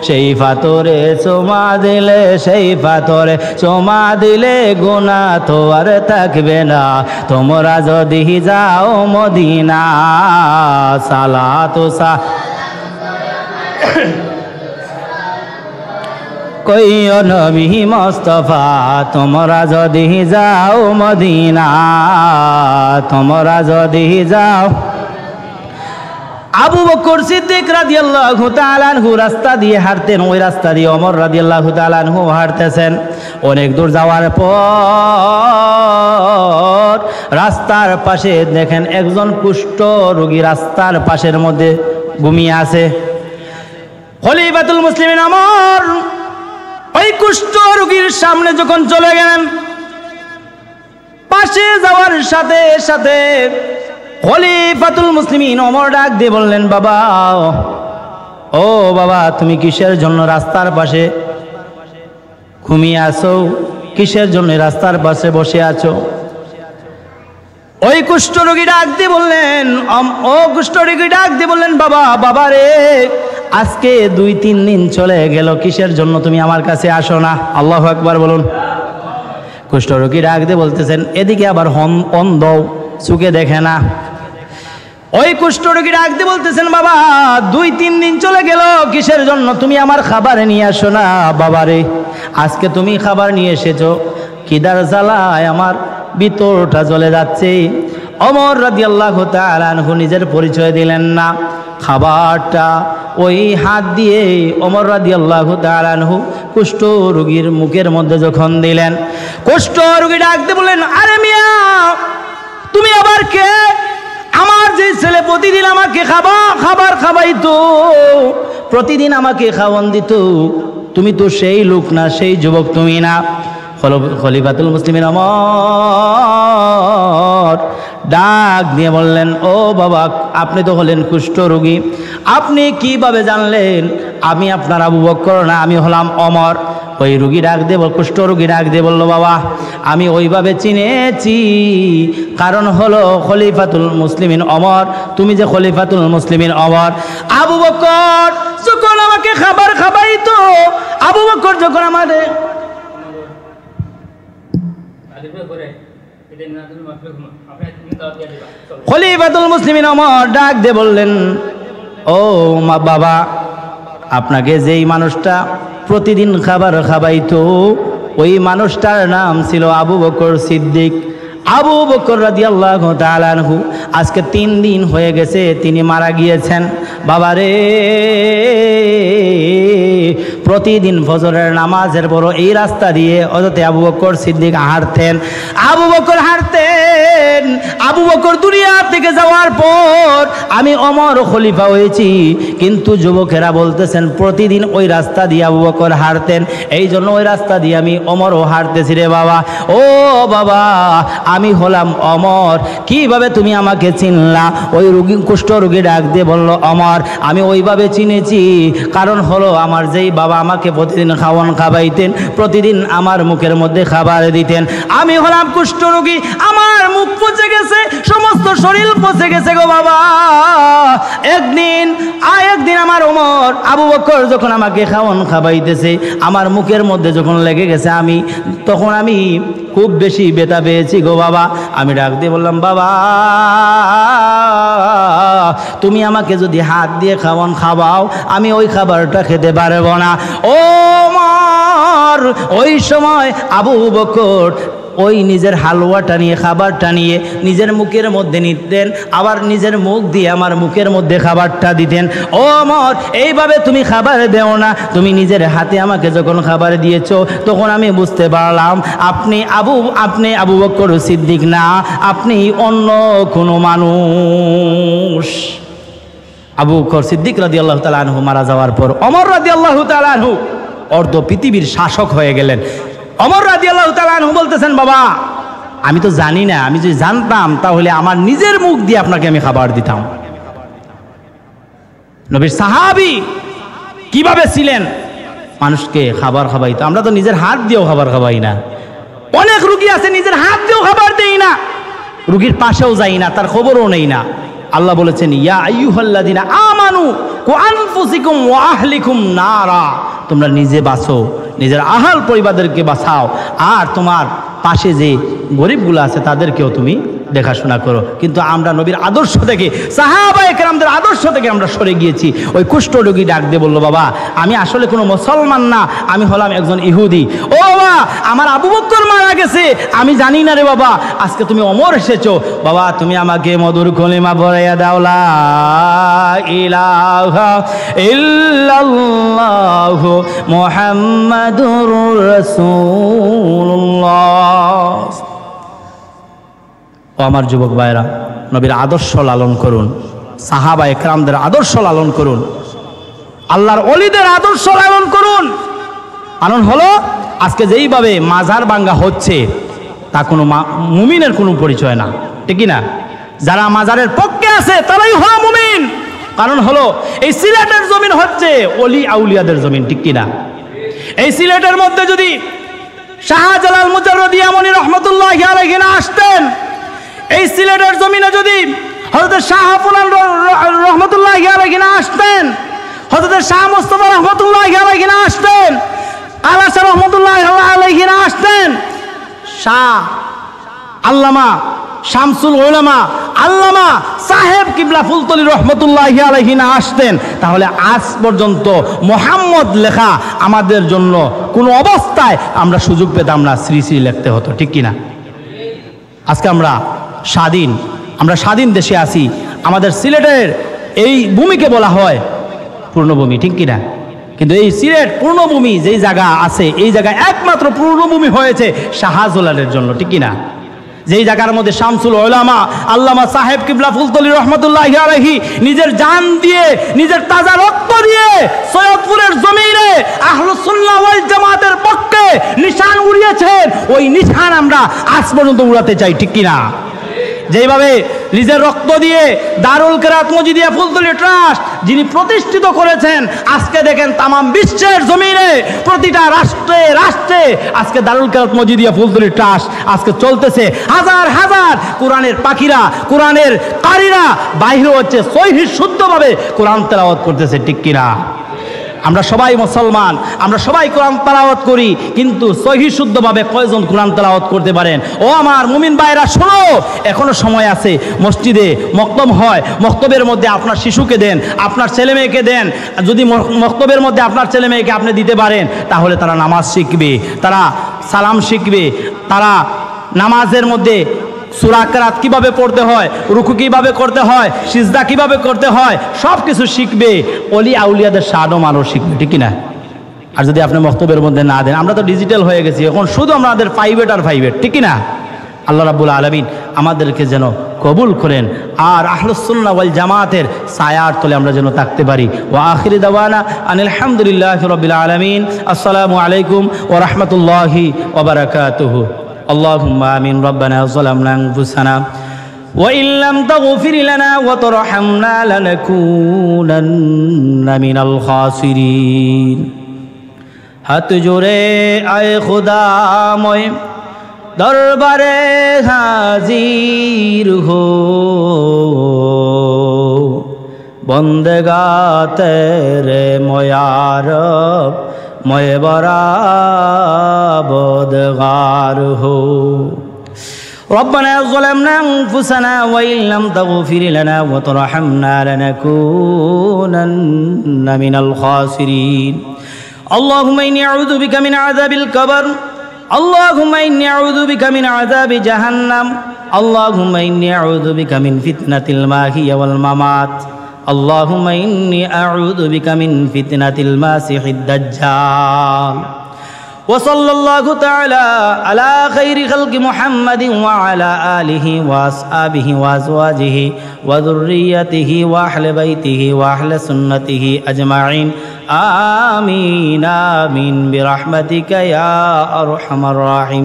সেই পাথরে চুমা দিলে, সেই পাথরে চুমা দিলে গুনাহ তো আর থাকবে না। তোমরা যদি যাও মদিনা সালাতু কইও নবী মুস্তাফা, তোমরা যদি যাও মদিনা, তোমরা যদি যাও। আবু বকর সিদ্দিক রাদিয়াল্লাহু তাআলা আনহু রাস্তা দিয়ে হাঁটতেন, ওই রাস্তা দিয়ে ওমর রাদিয়াল্লাহু তাআলা আনহু হাঁটতেছেন। অনেক দূর যাওয়ার পর রাস্তার পাশে দেখেন একজন কুষ্ঠ রোগী রাস্তার পাশের মধ্যে ঘুমিয়ে আছে। খলিফাতুল মুসলিমিন ওমর ওই কুষ্ঠ রোগীর সামনে যখন চলে গেলেন, পাশে যাওয়ার সাথে সাথে খলিফাতুল মুসলিমিন ওমর ডাক দিয়ে বললেন, বাবা ও বাবা, তুমি কিসের জন্য রাস্তার পাশে ঘুমিয়ে আছো? কিসের জন্য রাস্তার পাশে বসে আছো? ওই কুষ্ঠরোগী ডাক দিয়ে বললেন, ও কুষ্ঠরোগী ডাক দিয়ে বললেন, বাবা বাবা রে, আজকে 2-3 দিন চলে গেল, কিসের জন্য তুমি আমার কাছে আসো না? আল্লাহু আকবার বলুন। কুষ্ঠরোগী ডাক দিয়ে বলতেছেন, এদিকে আবার অন্ধ, চোখে দেখে না। ওই কুষ্ঠরোগী ডাক দিয়ে বলতেছেন, বাবা 2-3 দিন চলে গেল, কিসের জন্য তুমি আমার খাবার নিয়ে আসো না? বাবা রে, আজকে তুমি খাবার নিয়ে এসেছো, খিদার জ্বালায় আমার ভিতরটা জ্বলে যাচ্ছে। ওমর রাদিয়াল্লাহু তাআলা আনহু নিজের পরিচয় দিলেন না। খাবারটা ওই হাত দিয়ে ওমর রাদিয়াল্লাহু তাআলা আনহু কুষ্ঠ রোগীর মুখের মধ্যে যখন দিলেন, কুষ্ঠ রোগী ডাক দিয়ে বললেন, আরে মিয়া, তুমি আবার কে? আমার যে ছেলে প্রতিদিন আমাকে খাবার খাওয়াইতো, প্রতিদিন আমাকে খাওয়ান দিত, তুমি তো সেই লোক না, সেই যুবক তুমি না। খলিফাতুল মুসলিমিন ওমর ডাক দিয়ে বললেন, ও বাবা, আপনি তো হলেন কুষ্ঠ রোগী, আপনি কিভাবে জানলেন আমি আপনার আবু বকর না, আমি হলাম ওমর? ওই রোগী ডাক দিয়ে কুষ্ঠ রোগী ডাক দিয়ে বললো, বাবা আমি ওইভাবে চিনেছি, কারণ হলো খলিফাতুল মুসলিমিন ওমর, তুমি যে খলিফাতুল মুসলিমিন ওমর। আবু বকর যখন আমাকে খাবার খাওয়াইতো, আবু বকর যখন আমাদের খলিফাতুল মুসলিমিন ওমর ডাক দিয়ে বললেন, ও মা বাবা, আপনাকে যেই মানুষটা প্রতিদিন খাবার খাওয়াইতো, ওই মানুষটার নাম ছিল আবু বকর সিদ্দিক। আবু বকর রাদিয়াল্লাহু তাআলা আনহু আজকে 3 দিন হয়ে গেছে তিনি মারা গিয়েছেন। বাবারে, প্রতিদিন ফজরের নামাজের পর এই রাস্তা দিয়ে হযরত আবু বকর সিদ্দিক হাঁটতেন। আবু বকর হাঁটতেন, আবু বকর দুনিয়া থেকে যাওয়ার পর আমি ওমর খলিফা হয়েছি, কিন্তু যুবকেরা বলতেছেন প্রতিদিন ওই রাস্তা দিয়ে আবু বকর হাঁটতেন, এই জন্য ওই রাস্তা দিয়ে আমি ওমরও হাঁটতেছি রে বাবা। ও বাবা, আমি হলাম ওমর, কিভাবে তুমি আমাকে চিনলা? ওই রোগী কুষ্ঠ রোগী ডাক দিয়ে বলল, ওমর আমি ওইভাবে চিনেছি, কারণ হলো আমার যেই বাবা আমাকে প্রতিদিন খাওয়াইতেন, প্রতিদিন আমার মুখের মধ্যে খাবার দিতেন, আমি হলাম কুষ্ঠ রোগী, আমার মুখ পচে গেছে, সমস্ত শরীর পচে গেছে গো বাবা। একদিন আমার ওমর আবু বকর যখন আমাকে খাওয়াইতেছে, আমার মুখের মধ্যে যখন লেগে গেছে, তখন আমি খুব বেশি ব্যথা পেয়েছি গো বাবা। আমি ডাক দিয়ে বললাম, বাবা তুমি আমাকে যদি হাত দিয়ে খাওয়াও, আমি ওই খাবারটা খেতে পারবো না। ওমর ওই সময় আবু বকর ওই নিজের হালুয়াটা নিয়ে, খাবারটা নিয়ে নিজের মুখের মধ্যে নিতেন, আবার নিজের মুখ দিয়ে আমার মুখের মধ্যে খাবারটা দিতেন। ওমর এইভাবে তুমি খাবার দেও না, তুমি নিজের হাতে আমাকে যখন খাবার দিয়েছো, তখন আমি বুঝতে পারলাম আপনি আবু বকর সিদ্দিক না, আপনি অন্য কোনো মানুষ। আবু বকর সিদ্দিক রাদিয়াল্লাহু তাআলা আনহু মারা যাওয়ার পর ওমর রাদিয়াল্লাহু তাআলা আনহু অর্ধ পৃথিবীর শাসক হয়ে গেলেন। ওমর রাদিয়াল্লাহু তাআলা আনহু বলতেছেন, বাবা আমি তো জানি না, আমি যদি জানতাম তাহলে আমার নিজের মুখ দিয়ে আপনাকে আমি খাবার দিতাম। নবীর সাহাবী কিভাবে ছিলেন, মানুষকে খাবার খাওয়াইতো। আমরা তো নিজের হাত দিয়েও খাবার খাওয়াই না। অনেক রুগী আছে নিজের হাত দিয়েও খাবার দেই না, রুগীর পাশেও যাই না, তার খবরও নেই না। আল্লাহ বলেছেন, ইয়া আইয়ুহাল্লাযিনা আমানু কু আনফুসিকুম ওয়া আহলিকুম নারা, তোমরা নিজে বাঁচো, নিজের আহাল পরিবারদেরকে বাঁচাও, আর তোমার পাশে যে গরিবগুলো আছে তাদেরকেও তুমি দেখাশোনা করো। কিন্তু আমরা নবীর আদর্শ থেকে, সাহাবায়ে কেরামদের আদর্শ থেকে আমরা সরে গিয়েছি। ওই কুষ্ঠরোগী ডাক দিয়ে বলল, বাবা আমি আসলে কোনো মুসলমান না, আমি হলাম একজন ইহুদি। ও বাবা, আমার আবু বকর মারা গেছে, আমি জানি না রে বাবা, আজকে তুমি অমর এসেছো, বাবা তুমি আমাকে মধুর কলিমা পড়াইয়া দাও, লা ইলাহা ইল্লাল্লাহু মুহাম্মাদুর রাসূলুল্লাহ। ও আমার যুবক ভাইরা, নবীর আদর্শ লালন করুন, সাহাবায়ে কেরামদের আদর্শ লালন করুন, আল্লাহর ওলিদের আদর্শ লালন করুন। কারণ হলো আজকে যেইভাবে মাজার ভাঙ্গা হচ্ছে তা কোনো মুমিনের কোনো পরিচয় না, ঠিক না? যারা মাজারের পক্ষে আছে তারাই হলো মুমিন। কারণ হলো এই সিলেটের জমিন হচ্ছে ওলি আউলিয়াদের জমিন, ঠিক কিনা? এই সিলেটের মধ্যে যদি শাহজালাল মুজাররদি আমনী রহমতুল্লাহি আলাইহি না আসতেন, এই সিলেটের জমিনে যদি হযরত শাহ ফুলান রহমতুল্লাহি আলাইহি না আসতেন, হযরত শাহ মুস্তাফা রহমতুল্লাহি আলাইহি না আসতেন, আলাশা রহমতুল্লাহি আলাইহি না আসতেন, শাহ আল্লামা শামসুল উলামা আল্লামা সাহেব কিবলা ফুলতলি রহমতুল্লাহি আলাইহি না আসতেন, তাহলে আজ পর্যন্ত মোহাম্মদ লেখা আমাদের জন্য কোনো অবস্থায় আমরা সুযোগ পেতাম না, শ্রী শ্রী লিখতে হতো, ঠিক কিনা? আজকে আমরা স্বাধীন দেশে আছি। আমাদের সিলেটের এই ভূমিকে বলা হয় পূর্ণভূমি, ঠিক কিনা? কিন্তু এই সিলেট পূর্ণভূমি যেই জায়গা আছে, এই জায়গায় একমাত্র পূর্ণভূমি হয়েছে শাহজালালের জন্য, ঠিক কিনা? যেই জায়গার মধ্যে শামসুল উলামা আল্লামা সাহেব কিবলা ফুলতলি রহমতুল্লাহি আলাইহি নিজের জান দিয়ে, নিজের তাজা রক্ত দিয়ে সৈয়দপুরের জমিনে আহলুস সুন্নাহ ওয়াল জামাতের পক্ষে নিশান উড়িয়েছেন, ওই নিশান আমরা আজ পর্যন্ত উড়াতে চাই, ঠিক কিনা? যেইভাবে নিজের রক্ত দিয়ে দারুল কেরাত মজিদিয়া ফুলতলি ট্রাস্ট যিনি প্রতিষ্ঠিত করেছেন, আজকে দেখেন তামাম বিশ্বের জমিনে প্রতিটা রাষ্ট্রে রাষ্ট্রে আজকে দারুল কেরাত মজিদিয়া ফুলতলি ট্রাস্ট আজকে চলতেছে। হাজার হাজার কোরআনের পাখিরা, কোরআনের কারিরা বাইরে হচ্ছে, সহিহ শুদ্ধভাবে কোরআন তেলাওয়াত করতেছে, ঠিক কিনা? আমরা সবাই মুসলমান, আমরা সবাই কোরআন তেলাওয়াত করি, কিন্তু সহিহ শুদ্ধভাবে কয়জন কোরআন তেলাওয়াত করতে পারেন? ও আমার মুমিন ভাইরা, শোনো, এখনো সময় আছে। মসজিদে মক্তব হয়, মক্তবের মধ্যে আপনার শিশুকে দেন, আপনার ছেলে মেয়েকে দেন। যদি মক্তবের মধ্যে আপনার ছেলে মেয়েকে আপনি দিতে পারেন, তাহলে তারা নামাজ শিখবে, তারা সালাম শিখবে, তারা নামাজের মধ্যে সূরা কেরাত কিভাবে পড়তে হয়, রুকু কিভাবে করতে হয়, সিজদা কিভাবে করতে হয়, সব কিছু শিখবে। ওলি আউলিয়াদের শানও মানুষ শিখবে, ঠিক না? আর যদি আপনি মক্তবের মধ্যে না দেন, আমরা তো ডিজিটাল হয়ে গেছি এখন, শুধু আমাদের প্রাইভেট আর প্রাইভেট, ঠিক না? আল্লাহ রাব্বুল আলামিন আমাদেরকে যেন কবুল করেন, আর আহলুস সুন্নাহ ওয়াল জামাতের ছায়ার তলে আমরা যেন থাকতে পারি। ওয়া আখিরি দাওয়ানা আনিল হামদুলিল্লাহি রাব্বিল আলামিন। আসসালামু আলাইকুম ওয়া রাহমাতুল্লাহি ওয়া বারাকাতুহু। اللهم آمين. ربنا ظلمنا أنفسنا وإن لم تغفر لنا وترحمنا لنكونن من الخاسرين. হাত জোড়ে আয় খোদাময় দরবারে হাজির হো, বন্দেগা তেরে ময়ারব ময়ে বরাবদগার হো। ربنا ظلمنا أنفسنا وإن لم تغفر لنا وترحمنا لنكونن من الخاسرين. اللهم إني أعوذ بك من عذاب القبر، اللهم إني أعوذ بك من عذاب جهنم، اللهم إني أعوذ بك من فتنة المحيا والممات، اللهم إني أعوذ بك من فتنة الماسح الدجال. وصلى الله تعالى على خير خلق محمد وعلى آله وأصحابه وأزواجه وذريته وأهل بيته وأهل سنته أجمعين. آمين آمين برحمتك يا أرحم الراحمين.